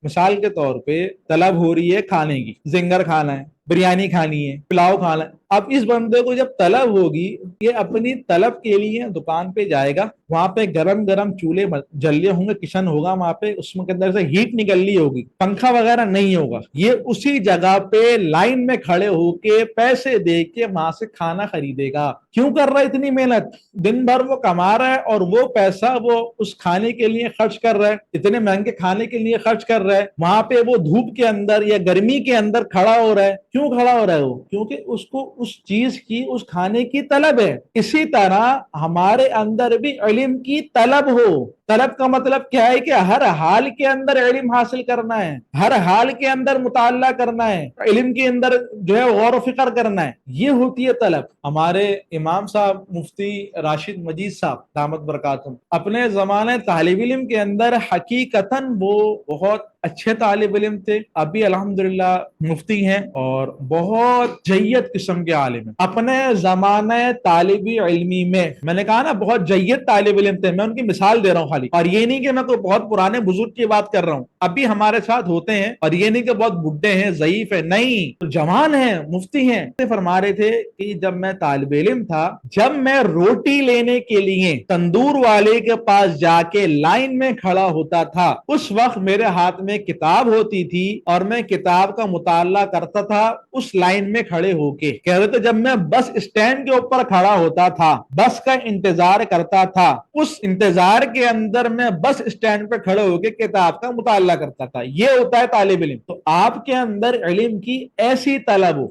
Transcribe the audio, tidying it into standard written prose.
مثال کے طور پہ طلب ہو رہی ہے کھانے کی، زنگر کھانا ہے، بریانی کھانی ہے، پلاؤ کھانا ہے۔ اب اس بندے کو جب طلب ہوگی، یہ اپنی طلب کے لیے دکان پہ جائے گا، وہاں پہ گرم گرم چولہے جلے ہوں گے، کچن ہوگا وہاں پہ، اس کے اندر سے ہیٹ نکل رہی ہوگی، پنکھا وغیرہ نہیں ہوگا، یہ اسی جگہ پہ لائن میں کھڑے ہو کے پیسے دے کے وہاں سے کھانا خریدے گا۔ کیوں کر رہا ہے اتنی محنت؟ دن بھر وہ کما رہا ہے اور وہ پیسہ وہ اس کھانے کے لیے خرچ کر رہا ہے، اتنے مہنگے کھانے کے لیے خرچ کر رہا ہے، وہاں پہ وہ دھوپ کے اندر یا گرمی کے اندر کھڑا ہو رہا ہے۔ کیوں کھڑا ہو رہا ہے وہ؟ کیونکہ اس کو اس چیز کی، اس کھانے کی طلب ہے۔ اسی طرح ہمارے اندر بھی علم کی طلب ہو۔ طلب کا مطلب کیا ہے؟ کہ ہر حال کے اندر علم حاصل کرنا ہے، ہر حال کے اندر مطالعہ کرنا ہے، علم کے اندر جو ہے غور و فکر کرنا ہے، یہ ہوتی ہے طلب۔ ہمارے امام صاحب مفتی راشد مجید صاحب دامت برکاتہم اپنے زمانے طالب علم کے اندر حقیقتاً وہ بہت اچھے طالب علم تھے، ابھی الحمدللہ مفتی ہیں اور بہت جید قسم کے عالم ہیں۔ اپنے زمانے طالب علمی میں نے کہا نا بہت جید طالب علم تھے، میں ان کی مثال دے رہا ہوں خالی، اور یہ نہیں کہ میں کوئی بہت پرانے بزرگ کی بات کر رہا ہوں، ابھی ہمارے ساتھ ہوتے ہیں، اور یہ نہیں کہ بہت بڈھے ہیں، ضعیف ہیں، نہیں، جوان ہیں، مفتی ہیں۔ فرما رہے تھے کہ جب میں طالب علم تھا، جب میں روٹی لینے کے لیے تندور والے کے پاس جا کے لائن میں کھڑا ہوتا تھا، اس وقت میرے ہاتھ میں کتاب ہوتی تھی اور میں کتاب کا مطالعہ کرتا تھا اس لائن میں کھڑے ہو کے۔ کہہ رہے تھے جب میں بس اسٹینڈ کے اوپر کھڑا ہوتا تھا، بس کا انتظار کرتا تھا، اس انتظار کے اندر میں بس اسٹینڈ پہ کھڑے ہو کے کتاب کا مطالعہ کرتا تھا۔ یہ ہوتا ہے طالب علم۔ تو آپ کے اندر علم کی ایسی طلب ہو